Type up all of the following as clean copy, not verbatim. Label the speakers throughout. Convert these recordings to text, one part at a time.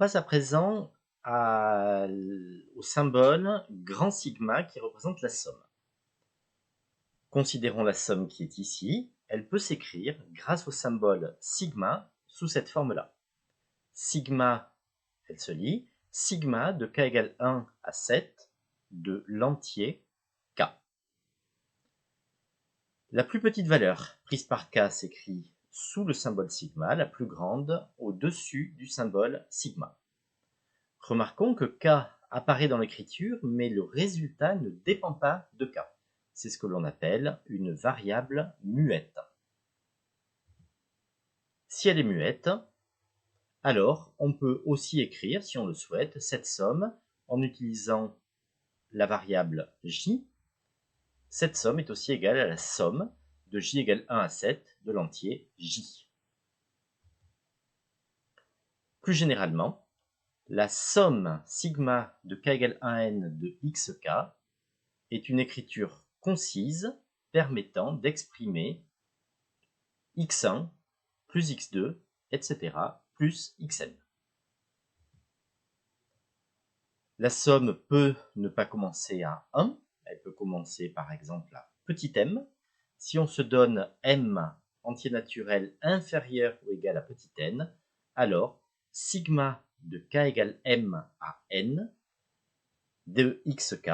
Speaker 1: passe à présent au symbole grand sigma qui représente la somme. Considérons la somme qui est ici. Elle peut s'écrire grâce au symbole sigma sous cette forme-là. Sigma, elle se lit, sigma de k égale 1 à 7 de l'entier k. La plus petite valeur prise par k s'écrit sous le symbole sigma, la plus grande au-dessus du symbole sigma. Remarquons que k apparaît dans l'écriture, mais le résultat ne dépend pas de k. C'est ce que l'on appelle une variable muette. Si elle est muette, alors on peut aussi écrire, si on le souhaite, cette somme en utilisant la variable j. Cette somme est aussi égale à la somme de j égale 1 à 7 de l'entier j. Plus généralement, la somme sigma de k égale 1n de xk est une écriture concise permettant d'exprimer x1 plus x2, etc. plus xn. La somme peut ne pas commencer à 1, elle peut commencer par exemple à petit m. Si on se donne m entier naturel inférieur ou égal à petit n, alors sigma de k égale m à n de xk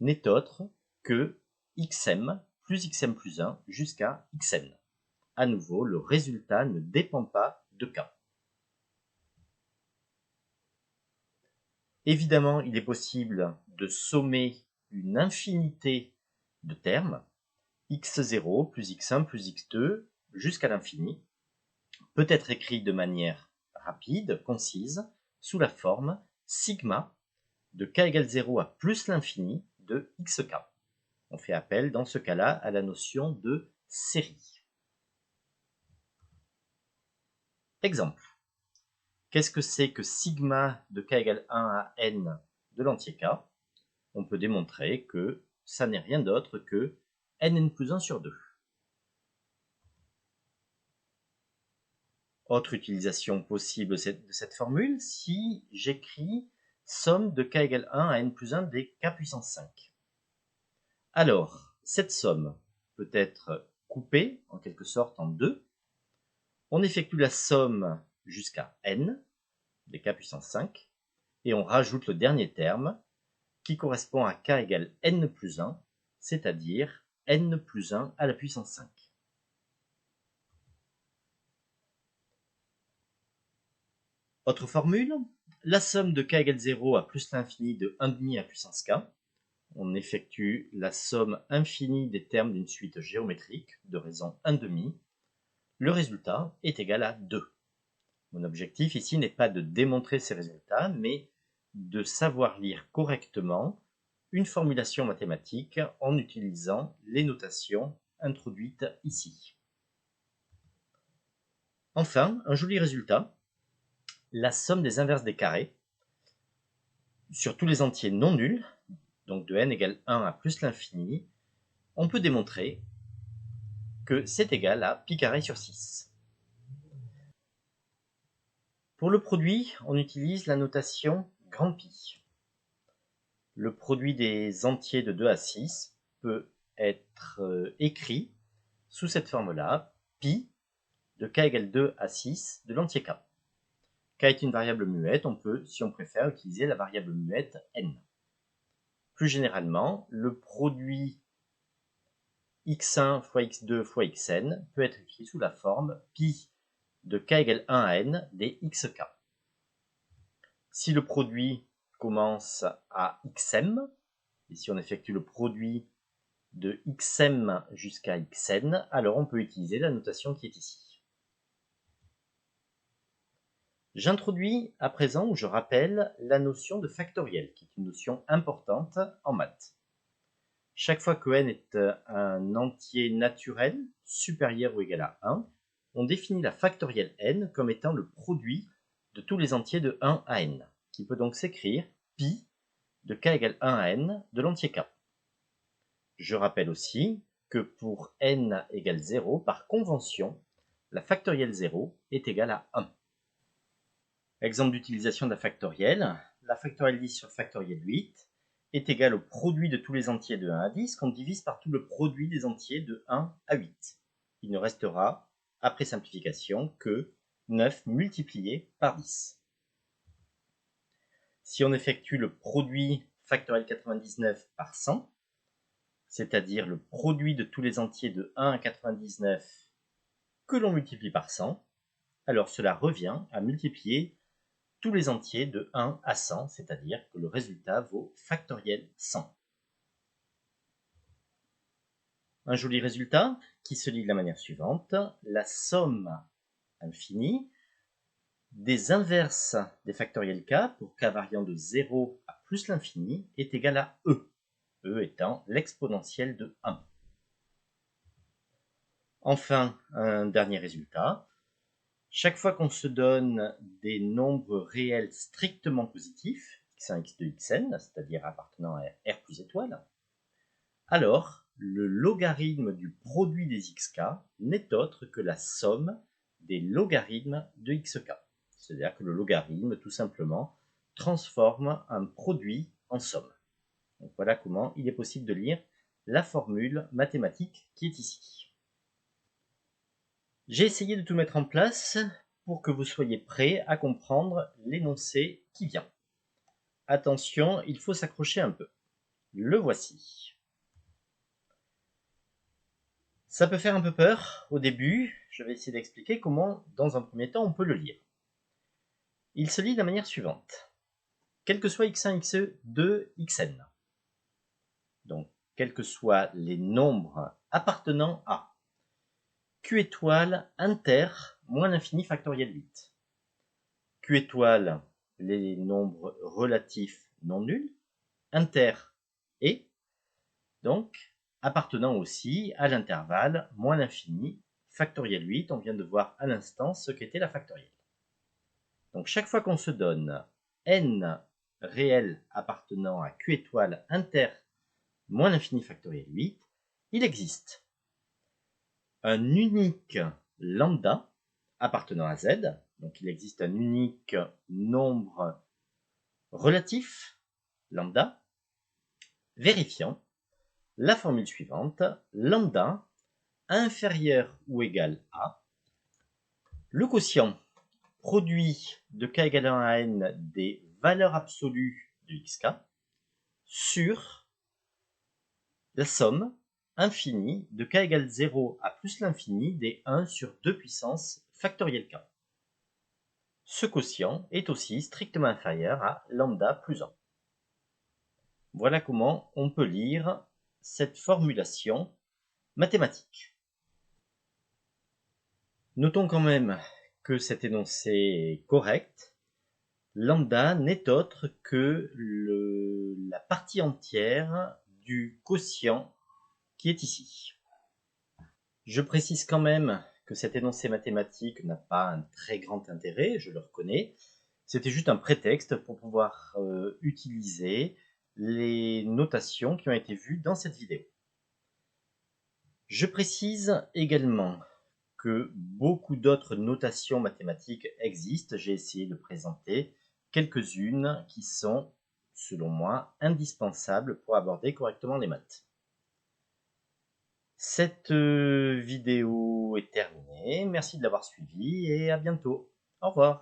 Speaker 1: n'est autre que xm plus 1 jusqu'à xn. À nouveau, le résultat ne dépend pas de k. Évidemment, il est possible de sommer une infinité de termes, x0 plus x1 plus x2 jusqu'à l'infini, peut être écrit de manière rapide, concise, sous la forme sigma de k égale 0 à plus l'infini de xk. On fait appel dans ce cas-là à la notion de série. Exemple. Qu'est-ce que c'est que sigma de k égale 1 à n de l'entier k? On peut démontrer que ça n'est rien d'autre que nn plus 1 sur 2. Autre utilisation possible de cette formule, si j'écris somme de k égale 1 à n plus 1 des k puissance 5. Alors, cette somme peut être coupée en quelque sorte en deux. On effectue la somme jusqu'à n des k puissance 5 et on rajoute le dernier terme qui correspond à k égale n plus 1, c'est-à-dire n plus 1 à la puissance 5. Autre formule, la somme de k égale 0 à plus l'infini de 1,5 à puissance k. On effectue la somme infinie des termes d'une suite géométrique de raison 1,5. Le résultat est égal à 2. Mon objectif ici n'est pas de démontrer ces résultats, mais de savoir lire correctement une formulation mathématique en utilisant les notations introduites ici. Enfin, un joli résultat, la somme des inverses des carrés sur tous les entiers non nuls, donc de n égale 1 à plus l'infini, on peut démontrer que c'est égal à pi carré sur 6. Pour le produit, on utilise la notation grand pi. Le produit des entiers de 2 à 6 peut être écrit sous cette forme-là, pi de k égale 2 à 6 de l'entier k. K est une variable muette, on peut, si on préfère, utiliser la variable muette n. Plus généralement, le produit x1 fois x2 fois xn peut être écrit sous la forme pi de k égale 1 à n des xk. Si le produit commence à xm, et si on effectue le produit de xm jusqu'à xn, alors on peut utiliser la notation qui est ici. J'introduis à présent, ou je rappelle, la notion de factoriel, qui est une notion importante en maths. Chaque fois que n est un entier naturel supérieur ou égal à 1, on définit la factorielle n comme étant le produit de tous les entiers de 1 à n, qui peut donc s'écrire pi de k égale 1 à n de l'entier k. Je rappelle aussi que pour n égale 0, par convention, la factorielle 0 est égale à 1. Exemple d'utilisation d'un factoriel. La factorielle 10 sur factorielle 8 est égale au produit de tous les entiers de 1 à 10 qu'on divise par tout le produit des entiers de 1 à 8. Il ne restera, après simplification, que 9 multiplié par 10. Si on effectue le produit factoriel 99 par 100, c'est-à-dire le produit de tous les entiers de 1 à 99 que l'on multiplie par 100, alors cela revient à multiplier tous les entiers de 1 à 100, c'est-à-dire que le résultat vaut factoriel 100. Un joli résultat qui se lit de la manière suivante. La somme infinie des inverses des factoriels k pour k variant de 0 à plus l'infini est égale à e, e étant l'exponentielle de 1. Enfin, un dernier résultat. Chaque fois qu'on se donne des nombres réels strictement positifs, x1, x2, xn, c'est-à-dire appartenant à R plus étoile, alors le logarithme du produit des xk n'est autre que la somme des logarithmes de xk. C'est-à-dire que le logarithme, tout simplement, transforme un produit en somme. Donc voilà comment il est possible de lire la formule mathématique qui est ici. J'ai essayé de tout mettre en place pour que vous soyez prêts à comprendre l'énoncé qui vient. Attention, il faut s'accrocher un peu. Le voici. Ça peut faire un peu peur au début. Je vais essayer d'expliquer comment, dans un premier temps, on peut le lire. Il se lit de la manière suivante. Quel que soit x1, x2, xn. Donc, quels que soient les nombres appartenant à Q étoile inter moins l'infini factoriel 8. Q étoile, les nombres relatifs non nuls, inter et, donc, appartenant aussi à l'intervalle moins l'infini factoriel 8. On vient de voir à l'instant ce qu'était la factorielle. Donc, chaque fois qu'on se donne n réels appartenant à Q étoile inter moins l'infini factoriel 8, il existe un unique lambda appartenant à z, donc il existe un unique nombre relatif, lambda, vérifiant la formule suivante, lambda inférieur ou égal à le quotient produit de k égalant à n des valeurs absolues de xk sur la somme infinie de k égale 0 à plus l'infini des 1 sur 2 puissance factorielle k. Ce quotient est aussi strictement inférieur à lambda plus 1. Voilà comment on peut lire cette formulation mathématique. Notons quand même que cet énoncé est correct. Lambda n'est autre que la partie entière du quotient qui est ici. Je précise quand même que cet énoncé mathématique n'a pas un très grand intérêt, je le reconnais. C'était juste un prétexte pour pouvoir utiliser les notations qui ont été vues dans cette vidéo. Je précise également que beaucoup d'autres notations mathématiques existent. J'ai essayé de présenter quelques-unes qui sont, selon moi, indispensables pour aborder correctement les maths. Cette vidéo est terminée. Merci de l'avoir suivie et à bientôt. Au revoir.